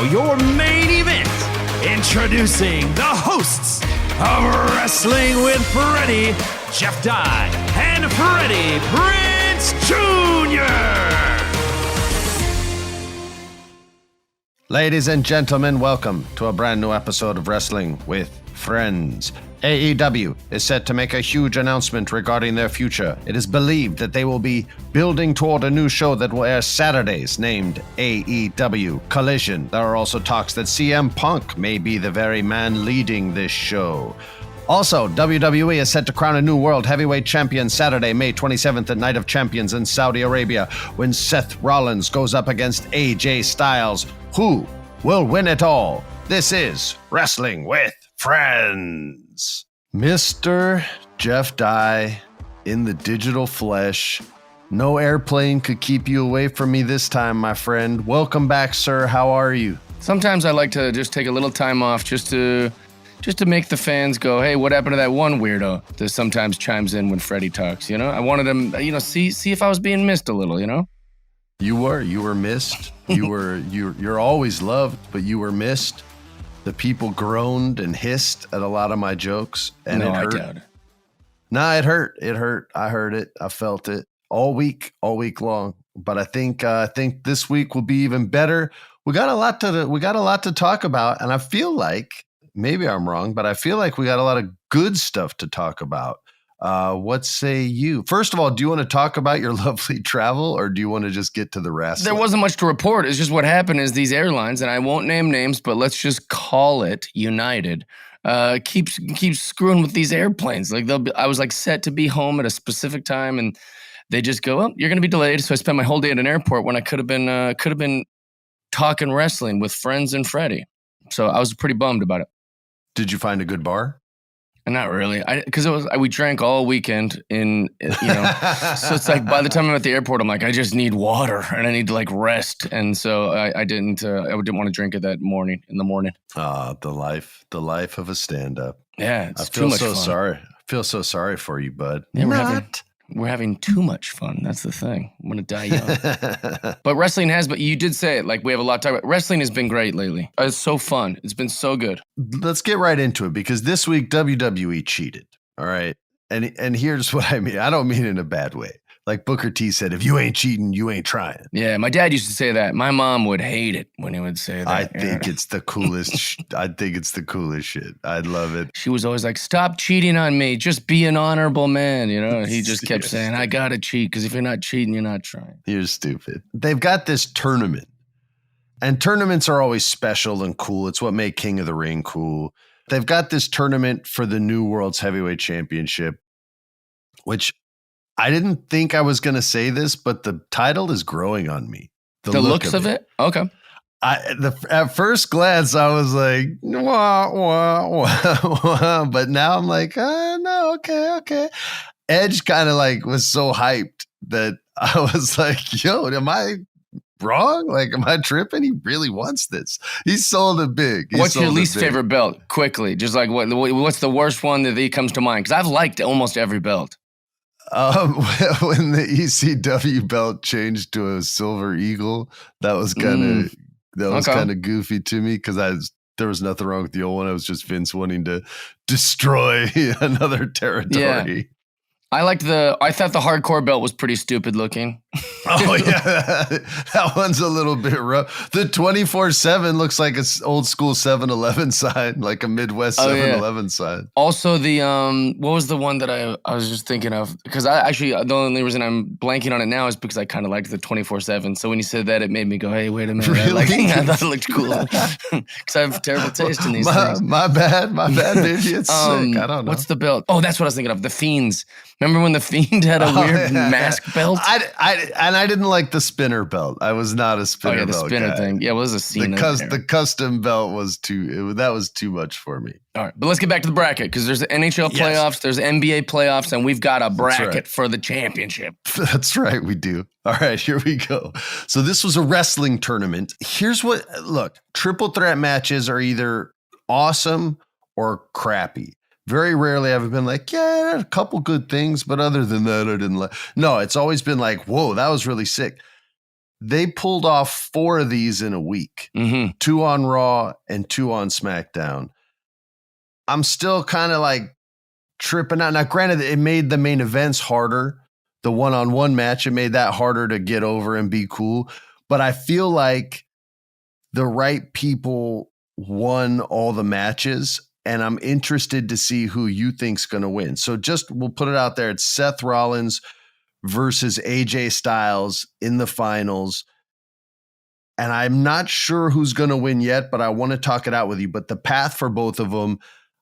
now, your main event. Introducing the hosts of Wrestling with Freddie, Jeff Dye, and Freddie Prinze Jr. Ladies and gentlemen, welcome to a brand new episode of Wrestling with Friends. AEW is set to make a huge announcement regarding their future. It is believed that they will be building toward a new show that will air Saturdays named AEW Collision. There are also talks that CM Punk may be the very man leading this show. Also, WWE is set to crown a new World Heavyweight Champion Saturday, May 27th at Night of Champions in Saudi Arabia when Seth Rollins goes up against AJ Styles. Who will win it all? This is Wrestling with Friends. Mr. Jeff Dye in the digital flesh. No airplane could keep you away from me this time, my friend. Welcome back, sir. How are you? Sometimes I like to just take a little time off just to make the fans go, hey, what happened to that one weirdo that sometimes chimes in when Freddie talks, you know? I wanted them, see if I was being missed a little, you know? You were missed. You're always loved, but you were missed. The people groaned and hissed at a lot of my jokes, and it hurt. I doubt it. Nah, it hurt. It hurt. I heard it. I felt it all week long. But I think this week will be even better. We got a lot to talk about, and I feel like maybe I'm wrong, but I feel like we got a lot of good stuff to talk about. What say you? First of all, do you want to talk about your lovely travel, or do you want to just get to the wrestling? There wasn't much to report. It's just what happened is these airlines, and I won't name names, but let's just call it United, keeps screwing with these airplanes. Like I was like set to be home at a specific time, and they just go, "Oh, you're going to be delayed." So I spent my whole day at an airport when I could have been talking wrestling with Friends and Freddie. So I was pretty bummed about it. Did you find a good bar? Not really, because we drank all weekend so it's like by the time I'm at the airport, I'm like, I just need water and I need to like rest, and so I didn't want to drink it in the morning. The life of a stand-up. Yeah, it's too much fun. Sorry. I feel so sorry for you, bud. Yeah, we're having too much fun. That's the thing. I'm gonna die young. But wrestling but you did say it. Like we have a lot to talk about. Wrestling has been great lately. It's so fun. It's been so good. Let's get right into it because this week WWE cheated. All right, and here's what I mean. I don't mean it in a bad way. Like Booker T said, if you ain't cheating, you ain't trying. Yeah, my dad used to say that. My mom would hate it when he would say that. I think it's the coolest. I think it's the coolest shit. I'd love it. She was always like, "Stop cheating on me. Just be an honorable man." You know, he just kept saying, "I gotta cheat because if you're not cheating, you're not trying." You're stupid. They've got this tournament, and tournaments are always special and cool. It's what made King of the Ring cool. They've got this tournament for the new World's Heavyweight Championship, which I didn't think I was going to say this, but the title is growing on me. The looks of it? Okay. At first glance, I was like, wah, wah, wah, wah. But now I'm like, no, okay. Edge kind of like was so hyped that I was like, yo, am I wrong? Like, am I tripping? He really wants this. He sold it big. What's your least favorite belt? Quickly. Just like what's the worst one that comes to mind? Because I've liked almost every belt. When the ECW belt changed to a silver eagle, that was kind of goofy to me because there was nothing wrong with the old one. It was just Vince wanting to destroy another territory. Yeah. I thought the hardcore belt was pretty stupid looking. Oh, yeah. That one's a little bit rough. The 24/7 looks like an old school 7-Eleven sign, like a Midwest 7-Eleven sign. Also, what was the one that I was just thinking of? Because the only reason I'm blanking on it now is because I kind of liked the 24/7. So when you said that, it made me go, hey, wait a minute. Really? I thought it looked cool. Because I have terrible taste in these things. My bad, baby. It's sick. I don't know. What's the belt? Oh, that's what I was thinking of. The Fiends. Remember when the Fiend had a weird mask belt? I didn't like the spinner belt. I was not a spinner belt. The spinner guy. thing. Yeah, it was a scene. The custom belt was that was too much for me. All right, but let's get back to the bracket because there's the NHL playoffs, there's NBA playoffs, and we've got a bracket for the championship. That's right, we do. All right, here we go. So this was a wrestling tournament. Look, triple threat matches are either awesome or crappy. Very rarely have I been like, yeah, a couple good things, but other than that, I didn't like. No, it's always been like, whoa, that was really sick. they pulled off 4 of these in a week, 2 on Raw and 2 on SmackDown. I'm still kind of like tripping out. Now, granted, it made the main events harder. The one-on-one match, it made that harder to get over and be cool. But I feel like the right people won all the matches, and I'm interested to see who you think's going to win. So we'll put it out there. It's Seth Rollins versus AJ Styles in the finals. And I'm not sure who's going to win yet, but I want to talk it out with you. But the path for both of them,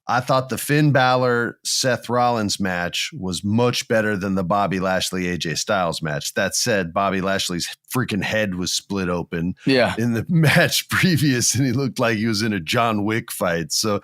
I thought the Finn Balor Seth Rollins match was much better than the Bobby Lashley AJ Styles match. That said, Bobby Lashley's freaking head was split open in the match previous, and he looked like he was in a John Wick fight. So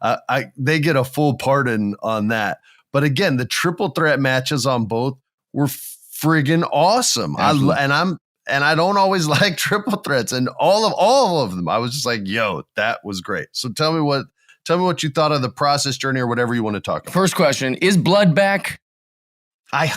they get a full pardon on that. But again, the triple threat matches on both were friggin' awesome. I don't always like triple threats, and all of them. I was just like, yo, that was great. So tell me what you thought of the process journey or whatever you want to talk about. First question, is blood back? I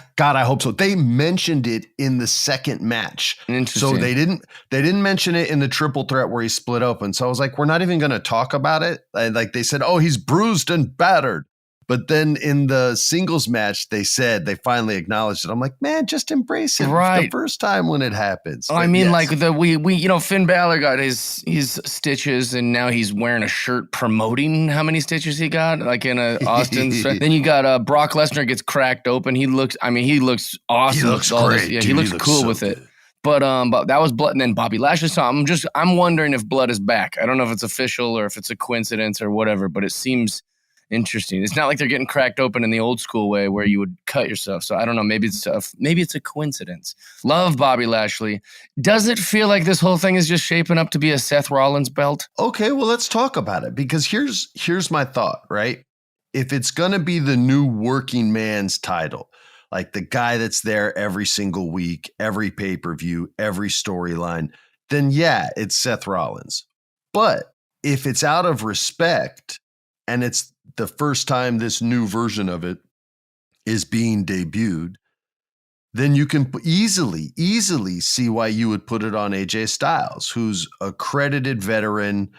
hope so. They mentioned it in the second match. Interesting. So they didn't mention it in the triple threat where he split open. So I was like, we're not even going to talk about it. Like they said, oh, he's bruised and battered. But then in the singles match, they finally acknowledged it. I'm like, man, just embrace it. Right. It's the first time when it happens. Oh, I mean, yes. Like we Finn Balor got his stitches, and now he's wearing a shirt promoting how many stitches he got, like in a Austin. Then you got Brock Lesnar gets cracked open. He looks awesome. He looks great. He looks cool with it. But that was blood, and then Bobby Lashley. So I'm wondering if blood is back. I don't know if it's official or if it's a coincidence or whatever, but it seems interesting. It's not like they're getting cracked open in the old school way where you would cut yourself. So I don't know. Maybe it's a coincidence. Love Bobby Lashley. Does it feel like this whole thing is just shaping up to be a Seth Rollins belt? Okay, well, let's talk about it, because here's my thought, right? If it's going to be the new working man's title, like the guy that's there every single week, every pay-per-view, every storyline, then yeah, it's Seth Rollins. But if it's out of respect and it's the first time this new version of it is being debuted, then you can easily see why you would put it on AJ Styles, who's a credited veteran,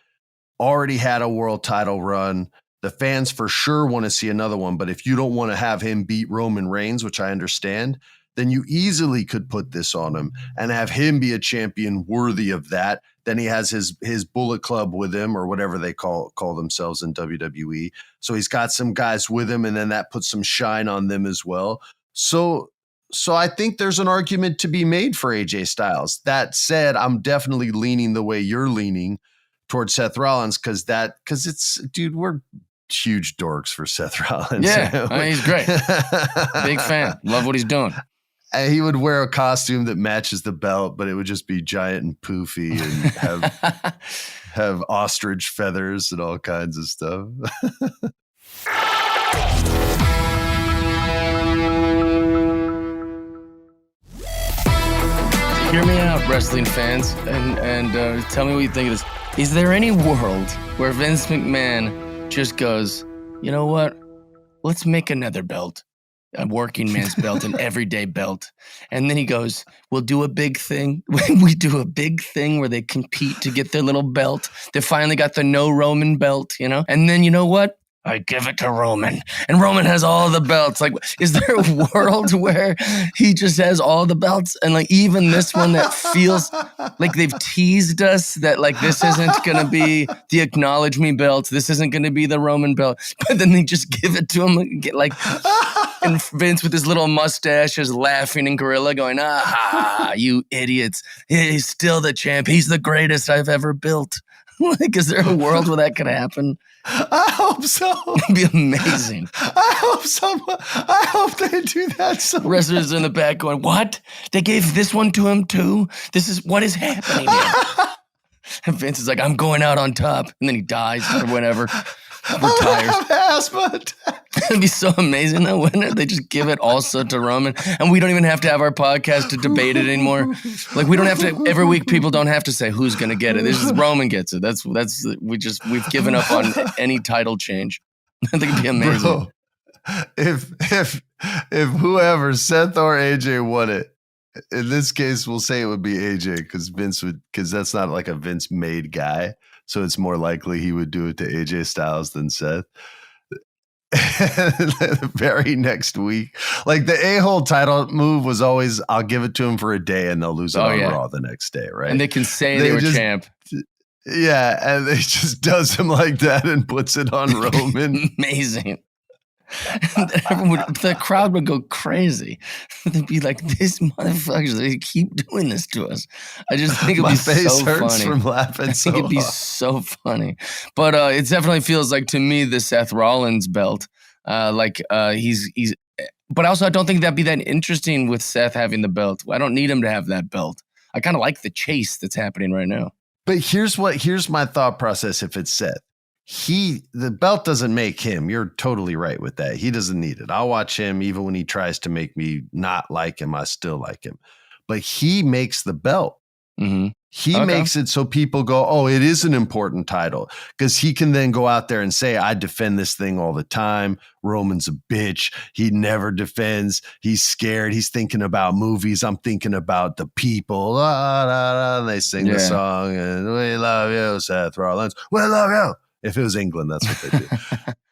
already had a world title run. The fans for sure want to see another one, but if you don't want to have him beat Roman Reigns, which I understand, then you easily could put this on him and have him be a champion worthy of that. Then he has his Bullet Club with him, or whatever they call themselves in WWE. So he's got some guys with him, and then that puts some shine on them as well. So I think there's an argument to be made for AJ Styles. That said, I'm definitely leaning the way you're leaning towards Seth Rollins, because it's, dude, we're huge dorks for Seth Rollins. Yeah, I mean, he's great. Big fan. Love what he's doing. He would wear a costume that matches the belt, but it would just be giant and poofy and have ostrich feathers and all kinds of stuff. Hear me out, wrestling fans, and tell me what you think of this. Is there any world where Vince McMahon just goes, you know what? Let's make another belt. A working man's belt, an everyday belt. And then he goes, we'll do a big thing. We do a big thing where they compete to get their little belt. They finally got the no Roman belt, And then you know what? I give it to Roman. And Roman has all the belts. Like, is there a world where he just has all the belts? And like even this one that feels like they've teased us that like this isn't going to be the acknowledge me belt. This isn't going to be the Roman belt. But then they just give it to him and get like... And Vince with his little mustache is laughing and gorilla going, you idiots. He's still the champ. He's the greatest I've ever built. Like, is there a world where that could happen? I hope so. It'd be amazing. I hope so. I hope they do that. So wrestlers in the back going, what? They gave this one to him too? What is happening here? And Vince is like, I'm going out on top. And then he dies or whatever. Retires. Asthma attack. It'd be so amazing though, wouldn't it? They just give it also to Roman, and we don't even have to have our podcast to debate it anymore. Like we don't have to every week. People don't have to say who's going to get it. This is Roman gets it. We've given up on any title change. I think it'd be amazing. Bro, if whoever Seth or AJ won it, In this case, we'll say it would be AJ because that's not like a Vince made guy. So it's more likely he would do it to AJ Styles than Seth. The very next week, like the a-hole title move was always, I'll give it to him for a day and they'll lose it on Raw the next day, right? And they can say they were champ. Yeah, and they just does him like that and puts it on Roman. Amazing. The crowd would go crazy. They'd be like, "This motherfuckers, they keep doing this to us." I just think it'd be so funny. My face hurts from laughing. I think it'd be so funny. But it definitely feels like to me the Seth Rollins belt. He's. But also, I don't think that'd be that interesting with Seth having the belt. I don't need him to have that belt. I kind of like the chase that's happening right now. But here's my thought process. If it's Seth. The belt doesn't make him. You're totally right with that. He doesn't need it. I'll watch him even when he tries to make me not like him. I still like him. But he makes the belt. Mm-hmm. He makes it so people go, oh, it is an important title. Because he can then go out there and say, I defend this thing all the time. Roman's a bitch. He never defends. He's scared. He's thinking about movies. I'm thinking about the people. And they sing the song. And we love you, Seth Rollins. We love you. If it was England, that's what they do.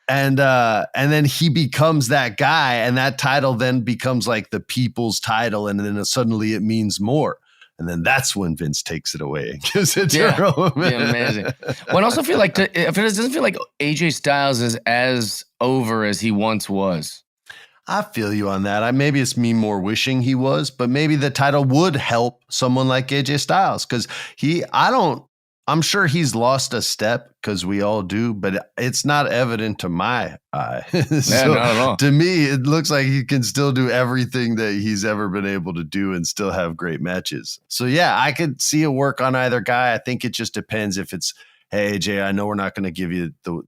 And then he becomes that guy, and that title then becomes like the people's title, and then suddenly it means more. And then that's when Vince takes it away and gives it to Roman. Yeah, amazing. Well, I also feel like it doesn't feel like AJ Styles is as over as he once was. I feel you on that. Maybe it's me more wishing he was, but maybe the title would help someone like AJ Styles because I'm sure he's lost a step because we all do, but it's not evident to my eye. So not at all. To me, it looks like he can still do everything that he's ever been able to do and still have great matches. So yeah, I could see it work on either guy. I think it just depends if it's, hey, AJ, I know we're not going to give you the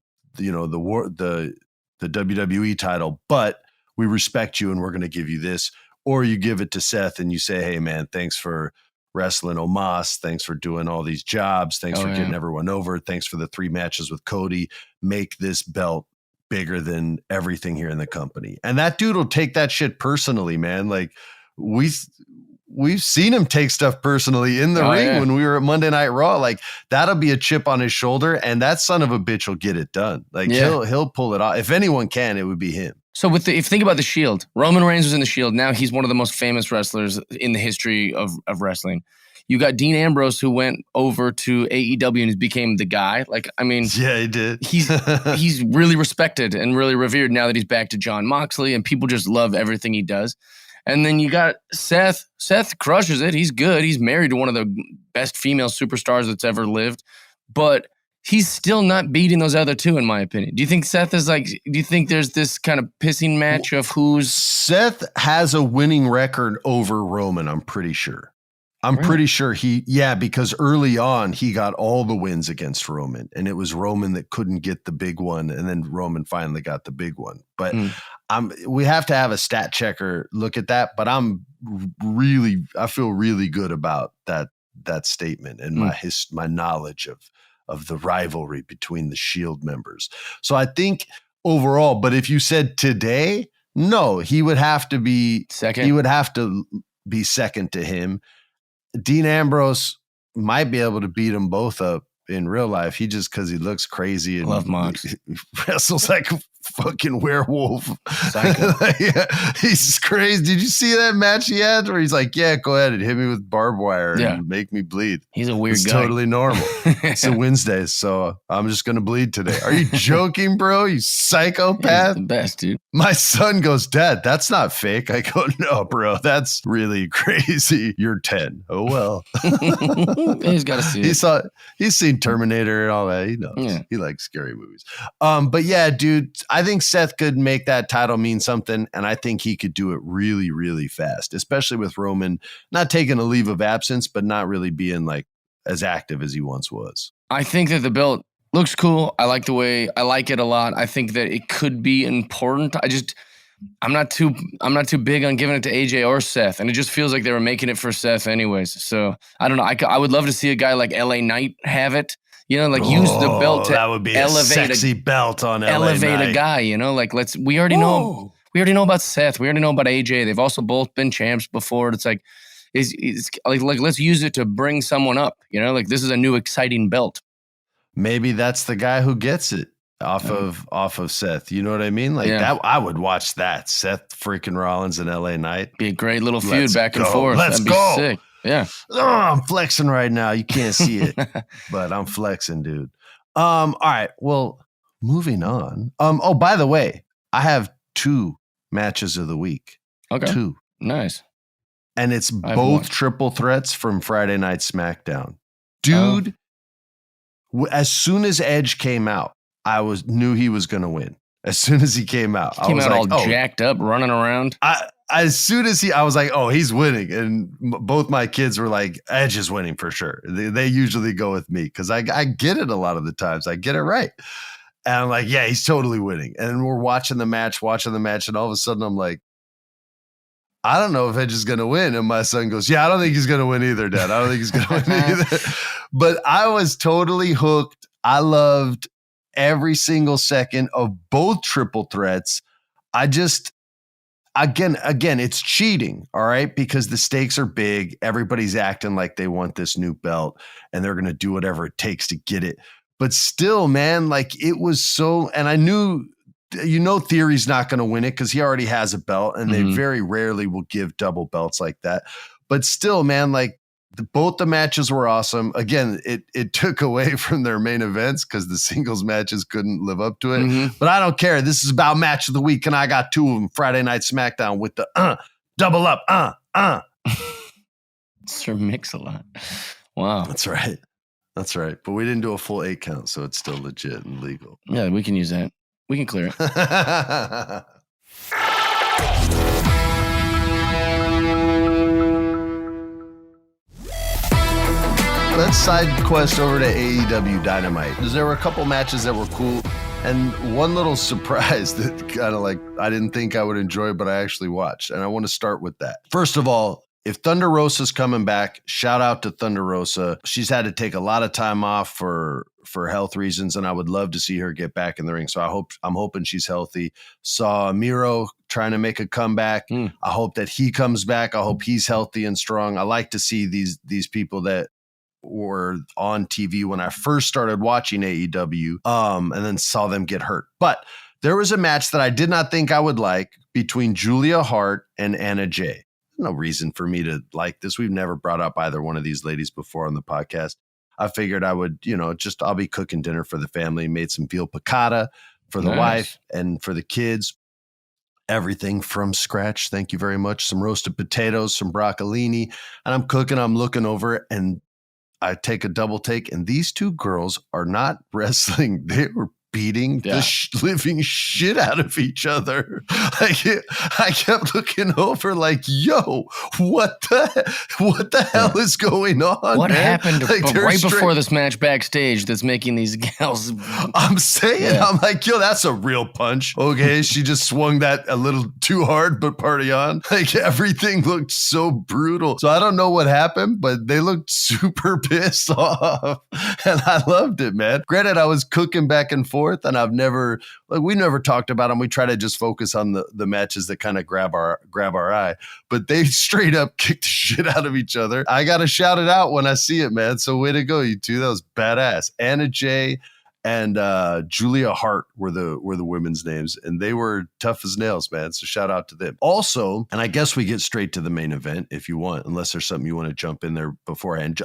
WWE title, but we respect you and we're going to give you this. Or you give it to Seth and you say, hey man, thanks for wrestling Omos. Thanks for doing all these jobs. Thanks for getting everyone over. Thanks for the 3 matches with Cody. Make this belt bigger than everything here in the company. And that dude will take that shit personally, man. Like we've seen him take stuff personally in the ring when we were at Monday Night Raw. Like that'll be a chip on his shoulder, and that son of a bitch will get it done. Like he'll pull it off. If anyone can, it would be him. So if you think about the Shield, Roman Reigns was in the Shield. Now he's one of the most famous wrestlers in the history of wrestling. You got Dean Ambrose, who went over to AEW and became the guy. Like, I mean, yeah, he did. He's really respected and really revered now that he's back to Jon Moxley, and people just love everything he does. And then you got Seth. Seth crushes it. He's good. He's married to one of the best female superstars that's ever lived, but he's still not beating those other two, in my opinion. Do you think Seth is like, do you think there's this kind of pissing match of who's... Seth has a winning record over Roman, I'm pretty sure. Pretty sure because early on he got all the wins against Roman, and it was Roman that couldn't get the big one, and then Roman finally got the big one. But we have to have a stat checker look at that, but I feel really good about that statement and my knowledge of the rivalry between the Shield members. So I think overall, but if you said today, no, he would have to be second. He would have to be second to him. Dean Ambrose might be able to beat them both up in real life. He just, because he looks crazy and love Mox. He wrestles like a fucking werewolf. He's crazy. Did you see that match he had where he's like, yeah, go ahead and hit me with barbed wire and make me bleed? He's a weird guy. Totally normal. It's a Wednesday, so I'm just going to bleed today. Are you joking, bro? You psychopath? He's the best, dude. My son goes, Dad, that's not fake. I go, no, bro, that's really crazy. You're 10. Oh, well. He's got to see it. He's seen Terminator and all that. He knows. Yeah. He likes scary movies. But yeah, dude, I think Seth could make that title mean something, and I think he could do it really, really fast, especially with Roman not taking a leave of absence, but not really being like as active as he once was. I think that the belt looks cool. I like it a lot. I think that it could be important. I'm not too big on giving it to AJ or Seth, and it just feels like they were making it for Seth anyways. So I don't know. I would love to see a guy like LA Knight have it. You know, like use the belt to that would be elevate a sexy belt on LA elevate Knight. A guy. You know, like we already know about Seth. We already know about AJ. They've also both been champs before. It's like is like let's use it to bring someone up. You know, like this is a new exciting belt. Maybe that's the guy who gets it off of Seth. You know what I mean? Like that, I would watch that. Seth freaking Rollins and LA Knight. Be a great little feud back and forth. Let's That'd go. Be sick. Yeah. Oh, I'm flexing right now. You can't see it, but I'm flexing, dude. All right. Well, moving on. Oh, by the way, I have 2 matches of the week. Okay. 2. Nice. And it's both triple threats from Friday Night SmackDown. Dude, as soon as Edge came out, I knew he was going to win. As soon as he came out, I was like, all jacked up, running around. As soon as I was like, oh, he's winning. And both my kids were like, Edge is winning for sure. They usually go with me because I get it a lot of the times. I get it right. And I'm like, yeah, he's totally winning. And we're watching the match. And all of a sudden I'm like, I don't know if Edge is going to win. And my son goes, yeah, I don't think he's going to win either, Dad. I don't think he's going to win either. But I was totally hooked. I loved every single second of both triple threats. I just, again, it's cheating, all right? Because the stakes are big. Everybody's acting like they want this new belt and they're going to do whatever it takes to get it. But still, man, like it was so, and I knew, Theory's not going to win it because he already has a belt and they very rarely will give double belts like that. But still, man, like both the matches were awesome. Again, it took away from their main events because the singles matches couldn't live up to it. But I don't care. This is about match of the week, and I got 2 of them. Friday Night SmackDown with the double up, Sir Mix-a-Lot. Wow. That's right. But we didn't do a full 8 count, so it's still legit and legal. Yeah, we can use that. We can clear it. Let's side quest over to AEW Dynamite. There were a couple matches that were cool, and one little surprise that kind of like I didn't think I would enjoy, but I actually watched, and I want to start with that. First of all, if Thunder Rosa's coming back, shout out to Thunder Rosa. She's had to take a lot of time off for health reasons, and I would love to see her get back in the ring. So I'm hoping she's healthy. Saw Miro trying to make a comeback. I hope that he comes back. I hope he's healthy and strong. I like to see these people that were on TV when I first started watching AEW, and then saw them get hurt. But there was a match that I did not think I would like between Julia Hart and Anna Jay. No reason for me to like this. We've never brought up either one of these ladies before on the podcast. I figured I would, I'll be cooking dinner for the family, made some veal piccata for the wife and for the kids. Everything from scratch. Thank you very much. Some roasted potatoes, some broccolini, and I'm cooking. I'm looking over and I take a double take, and these 2 girls are not wrestling. They were beating the living shit out of each other. I kept looking over like, yo, what the hell is going on? What man? happened right before this match backstage that's making these gals? I'm saying, I'm like, yo, that's a real punch. Okay, she just swung that a little too hard, but party on. Like everything looked so brutal. So I don't know what happened, but they looked super pissed off. And I loved it, man. Granted, I was cooking back and forth. And we never talked about them. We try to just focus on the matches that kind of grab our eye, but they straight up kicked the shit out of each other. I got to shout it out when I see it, man. So way to go, you 2. That was badass. Anna Jay and Julia Hart were the women's names, and they were tough as nails, man. So shout out to them. Also, and I guess we get straight to the main event if you want, unless there's something you want to jump in there beforehand.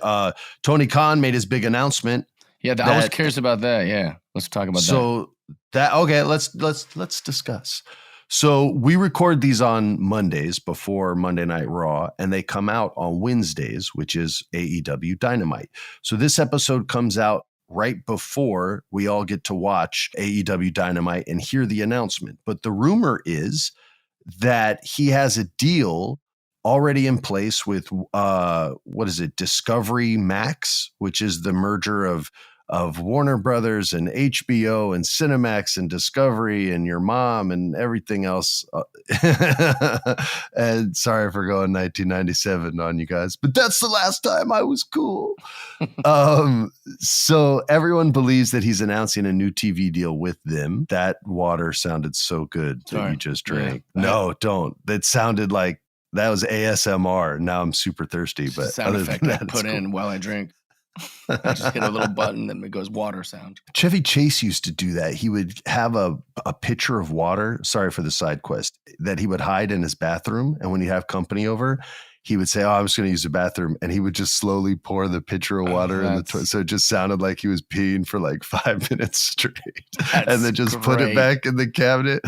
Tony Khan made his big announcement. Yeah, I was curious about that. Yeah, let's talk about let's discuss. So we record these on Mondays before Monday Night Raw, and they come out on Wednesdays, which is AEW Dynamite. So this episode comes out right before we all get to watch AEW Dynamite and hear the announcement. But the rumor is that he has a deal already in place with Discovery Max, which is the merger of Warner Brothers and HBO and Cinemax and Discovery and your mom and everything else. And sorry for going 1997 on you guys, but that's the last time I was cool. So everyone believes that he's announcing a new TV deal with them. That water sounded so good that you just drank. Yeah. No, don't. That sounded like That was ASMR. Now I'm super thirsty, but sound other effect than I that, put in while I drink. I just hit a little button, then it goes water sound. Chevy Chase used to do that. He would have a pitcher of water. Sorry for the side quest, that he would hide in his bathroom, and when you have company over, he would say, "Oh, I'm just going to use the bathroom," and he would just slowly pour the pitcher of water in the toilet. So it just sounded like he was peeing for like 5 minutes straight, and then just put it back in the cabinet.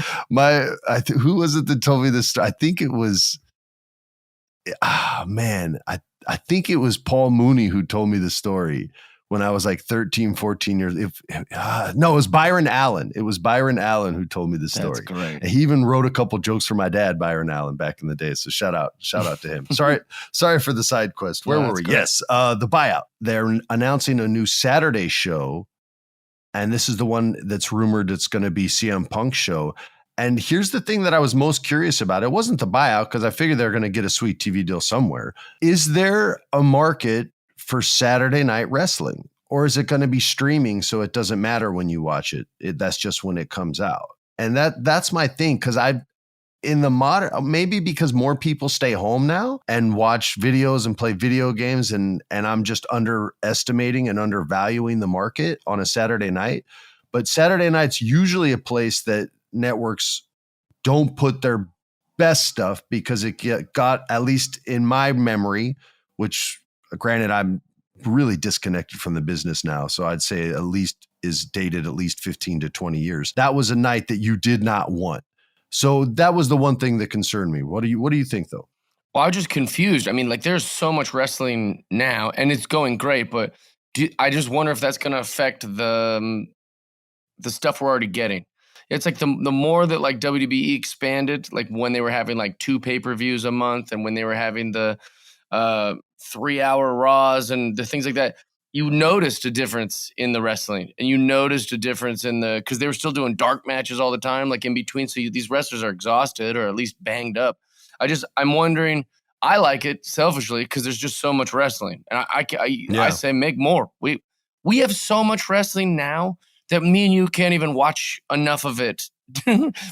Who was it that told me this story? I think it was. I think it was Paul Mooney who told me the story when I was like 13, 14 years. No, it was Byron Allen. It was Byron Allen who told me the story. That's great. And he even wrote a couple jokes for my dad, Byron Allen, back in the day. So shout out to him. Sorry for the side quest. Where were we? Great. Yes, the buyout. They're announcing a new Saturday show, and this is the one that's rumored it's going to be CM Punk's show. And here's the thing that I was most curious about. It wasn't the buyout, because I figured they're going to get a sweet TV deal somewhere. Is there a market for Saturday night wrestling? Or is it going to be streaming so it doesn't matter when you watch it? That's just when it comes out. And that's my thing, because maybe because more people stay home now and watch videos and play video games, and I'm just underestimating and undervaluing the market on a Saturday night. But Saturday night's usually a place that networks don't put their best stuff, because it got, at least in my memory, which granted I'm really disconnected from the business now, so I'd say at least is dated at least 15 to 20 years. That was a night that you did not want. So that was the one thing that concerned me. What do you think though? Well, I was just confused. I mean, like, there's so much wrestling now and it's going great, but I just wonder if that's going to affect the stuff we're already getting. It's like the more that like WWE expanded, like when they were having like 2 pay-per-views a month, and when they were having the 3-hour Raws and the things like that, you noticed a difference in the wrestling, and you noticed a difference in because they were still doing dark matches all the time, like in between. So these wrestlers are exhausted or at least banged up. I'm wondering. I like it selfishly because there's just so much wrestling, and I say make more. We have so much wrestling now that me and you can't even watch enough of it.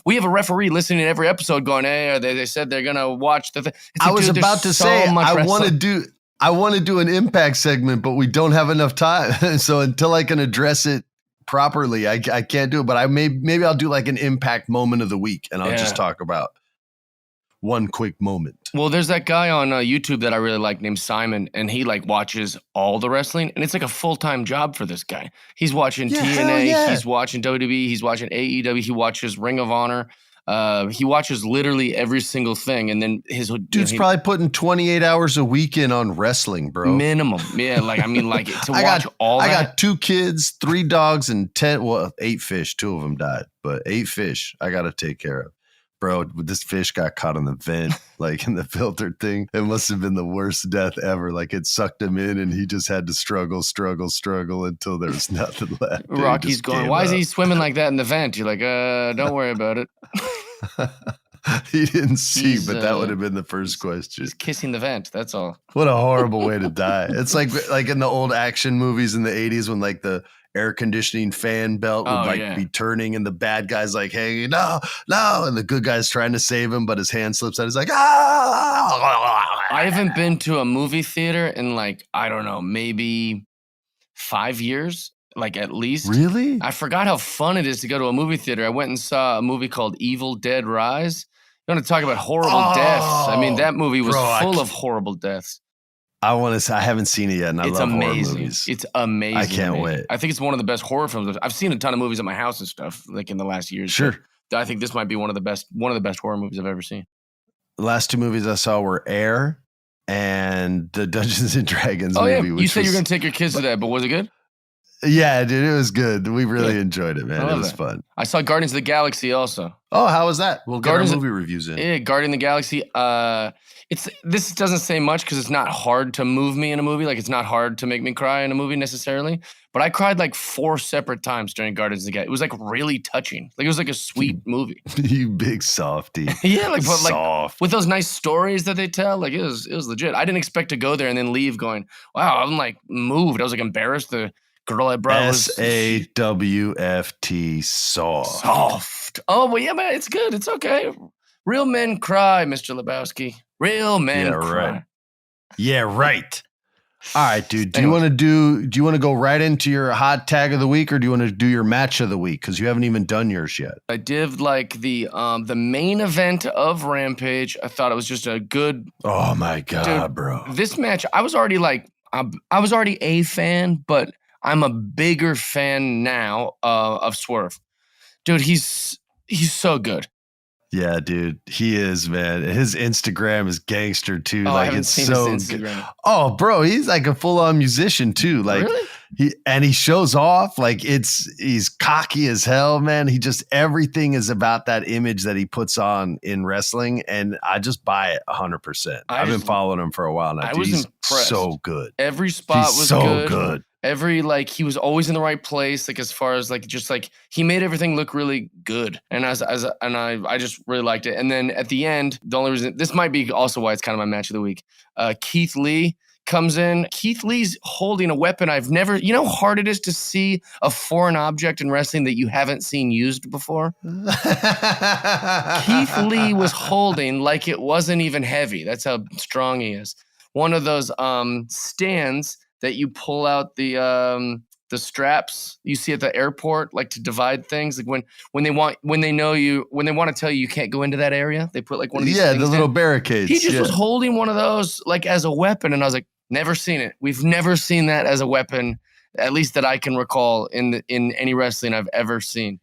We have a referee listening to every episode going, "Hey, they said they're going to watch the thing." I was about to say, I want to do an Impact segment, but we don't have enough time. So until I can address it properly, I can't do it. But maybe I'll do like an Impact moment of the week, and I'll just talk about one quick moment. Well, there's that guy on YouTube that I really like named Simon, and he like watches all the wrestling, and it's like a full-time job for this guy. He's watching TNA, he's watching WWE, he's watching AEW, he watches Ring of Honor. He watches literally every single thing, and then his dude's probably putting 28 hours a week in on wrestling, bro. Minimum, yeah. Like I mean, like to watch all. I got 2 kids, 3 dogs, and 8 fish. 2 of them died, but 8 fish I got to take care of. Bro, this fish got caught in the vent, like in the filter thing. It must have been the worst death ever. Like it sucked him in, and he just had to struggle until there was nothing left. Rocky's going, "Why is he swimming like that in the vent?" You're like, don't worry about it. He didn't see, but that would have been the first question. He's kissing the vent. That's all. What a horrible way to die. It's like in the old action movies in the 80s when like the air conditioning fan belt would be turning, and the bad guy's like, "Hey, no," and the good guy's trying to save him, but his hand slips out. He's like, "Ah!" I haven't been to a movie theater in like, I don't know, maybe 5 years, like at least. Really? I forgot how fun it is to go to a movie theater. I went and saw a movie called Evil Dead Rise. You want to talk about horrible deaths? I mean, that movie was full of horrible deaths. I haven't seen it yet, and I love horror movies. It's amazing. I can't wait. I think it's one of the best horror films. I've seen a ton of movies at my house and stuff, like in the last year. Sure. I think this might be one of the best horror movies I've ever seen. The last 2 movies I saw were Air and the Dungeons and Dragons movie. Yeah. You said you were going to take your kids to that, but was it good? Yeah, dude, it was good. We really enjoyed it, man. It was fun. I saw Guardians of the Galaxy also. Oh, how was that? We'll get our movie reviews in. Yeah, Guardian of the Galaxy. This doesn't say much because it's not hard to move me in a movie. Like, it's not hard to make me cry in a movie necessarily. But I cried like 4 separate times during Guardians of the Galaxy. It was like really touching. Like, it was like a sweet movie. You big softy. Yeah, like, but like with those nice stories that they tell, like it was legit. I didn't expect to go there and then leave going, wow, I'm like moved. I was like embarrassed. The girl I brought was SAWFT, soft. Oh, well, yeah, man, it's good. It's okay. Real men cry, Mr. Lebowski. Real men Yeah, cry. right. Yeah, right. All right, dude. Do Anyways. you want to go right into your hot tag of the week, or do you want to do your match of the week? Because you haven't even done yours yet. I did like the main event of Rampage. I thought it was just a good. Oh my god, Dude, bro. This match, I was already a fan, but I'm a bigger fan now of Swerve. Dude, he's so good. Yeah, dude, he is, man. His Instagram is gangster too. I Like haven't it's seen so his good. Instagram. Oh, bro, he's like a full-on musician too. Like Really? he shows off. Like he's cocky as hell, man. Everything is about that image that he puts on in wrestling, and I just buy it 100%. I've been following him for a while now. I Dude, was he's impressed. so good. Every spot He's was so good. Every he was always in the right place. Like as far as he made everything look really good, and I just really liked it. And then at the end, the only reason this might be also why it's kind of my match of the week. Keith Lee comes in. Keith Lee's holding a weapon I've never. You know how hard it is to see a foreign object in wrestling that you haven't seen used before. Keith Lee was holding like it wasn't even heavy. That's how strong he is. One of those stands that you pull out the straps you see at the airport, like to divide things. Like when they want to tell you can't go into that area, they put like one of these. Yeah, things the little in. barricades. He just was holding one of those like as a weapon, and I was like, never seen it. We've never seen that as a weapon, at least that I can recall in any wrestling I've ever seen.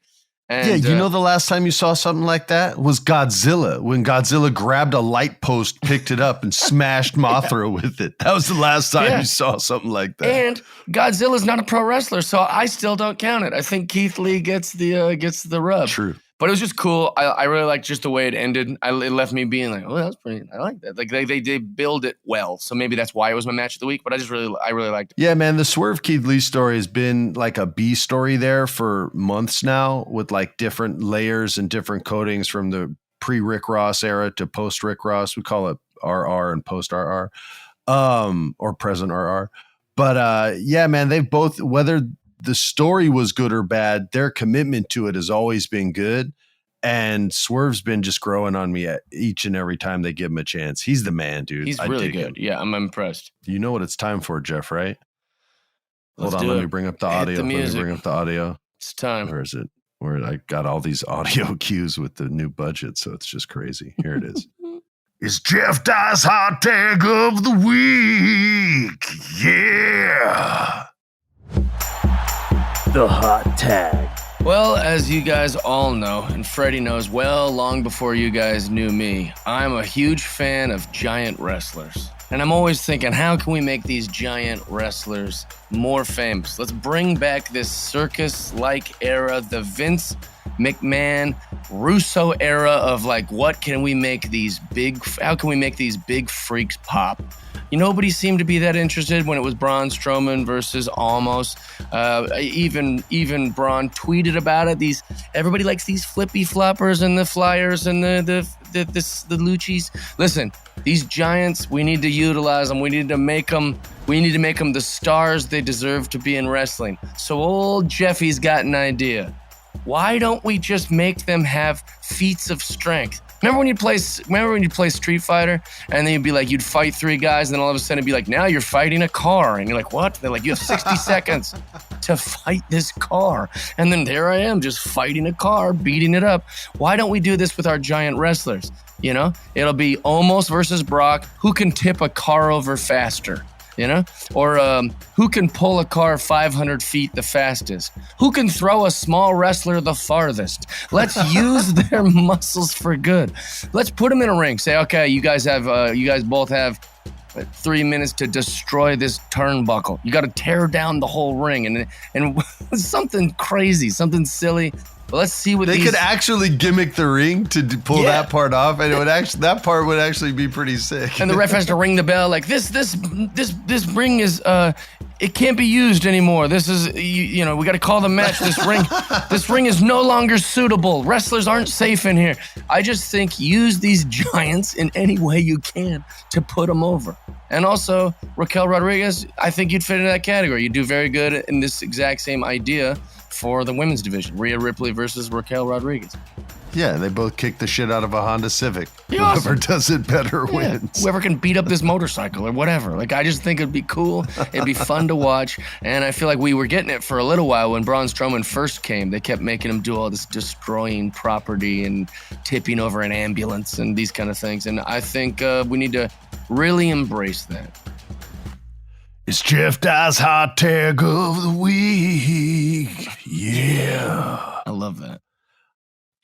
And, the last time you saw something like that was Godzilla, when Godzilla grabbed a light post, picked it up, and smashed Mothra with it. That was the last time you saw something like that. And Godzilla's not a pro wrestler, so I still don't count it. I think Keith Lee gets the rub. True. But it was just cool. I really liked just the way it ended. It left me being like, oh, that's pretty. I like that. Like they build it well. So maybe that's why it was my match of the week. But I really liked it. Yeah, man, the Swerve Keith Lee story has been like a B story there for months now, with like different layers and different coatings from the pre-Rick Ross era to post-Rick Ross. We call it RR and post-RR, or present RR. But yeah, man, they've both, whether the story was good or bad, their commitment to it has always been good. And Swerve's been just growing on me each and every time they give him a chance. He's the man, dude. He's really good. Yeah, I'm impressed. You know what it's time for, Jeff, right? Let's Hold on, do let it. me bring up the Hit audio. the Let me music. bring up the audio. It's time. Where is it? Where I got all these audio cues with the new budget, so it's just crazy. Here it is. It's Jeff Dye's hot tag of the week. Yeah. The hot tag. Well, as you guys all know, and Freddie knows well long before you guys knew me, I'm a huge fan of giant wrestlers. And I'm always thinking, how can we make these giant wrestlers more famous? Let's bring back this circus-like era, the Vince McMahon, Russo era of like, how can we make these big freaks pop? Nobody seemed to be that interested when it was Braun Strowman versus Almost. Even Braun tweeted about it. Everybody likes these flippy floppers and the flyers and the Luchis. Listen, these giants, we need to utilize them. We need to make them the stars they deserve to be in wrestling. So old Jeffy's got an idea. Why don't we just make them have feats of strength? Remember when you play Street Fighter and then you'd fight three guys and then all of a sudden it'd be like, now you're fighting a car. And you're like, what? They're like, you have 60 seconds to fight this car. And then there I am just fighting a car, beating it up. Why don't we do this with our giant wrestlers? It'll be Omos versus Brock. Who can tip a car over faster? Or who can pull a car 500 feet the fastest? Who can throw a small wrestler the farthest? Let's use their muscles for good. Let's put them in a ring. Say, okay, you guys both have 3 minutes to destroy this turnbuckle. You got to tear down the whole ring and something crazy, something silly. But let's see what they could actually gimmick the ring to pull that part off, and that part would actually be pretty sick. And the ref has to ring the bell like this ring is it can't be used anymore. This is we got to call the match. This ring is no longer suitable. Wrestlers aren't safe in here. I just think use these giants in any way you can to put them over. And also Raquel Rodriguez, I think you'd fit into that category. You do very good in this exact same idea for the women's division, Rhea Ripley versus Raquel Rodriguez. Yeah, they both kick the shit out of a Honda Civic. Be Whoever awesome. does it better Yeah, wins. whoever can beat up this motorcycle or whatever. Like, I just think it'd be cool. It'd be fun to watch. And I feel like we were getting it for a little while when Braun Strowman first came. They kept making him do all this destroying property and tipping over an ambulance and these kind of things. And I think we need to really embrace that. It's Jeff Dye's Hot Tag of the Week. Yeah. I love that.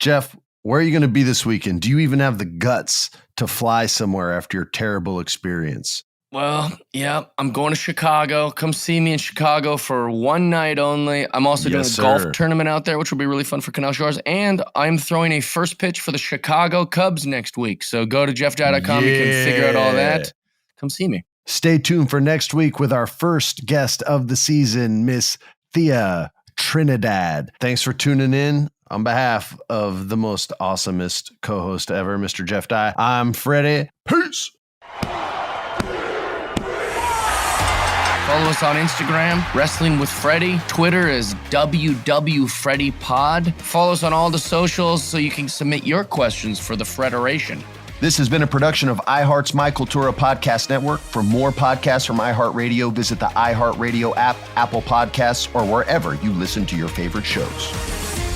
Jeff, where are you going to be this weekend? Do you even have the guts to fly somewhere after your terrible experience? Well, yeah, I'm going to Chicago. Come see me in Chicago for one night only. I'm also doing a golf tournament out there, which will be really fun for Canal Shores. And I'm throwing a first pitch for the Chicago Cubs next week. So go to jeffdye.com. You can figure out all that. Come see me. Stay tuned for next week with our first guest of the season, Miss Thea Trinidad. Thanks for tuning in. On behalf of the most awesomest co-host ever, Mr. Jeff Dye, I'm Freddie. Peace. Follow us on Instagram, Wrestling with Freddie. Twitter is WWFreddie Pod. Follow us on all the socials so you can submit your questions for the Federation. This has been a production of iHeart's My Cultura Podcast Network. For more podcasts from iHeartRadio, visit the iHeartRadio app, Apple Podcasts, or wherever you listen to your favorite shows.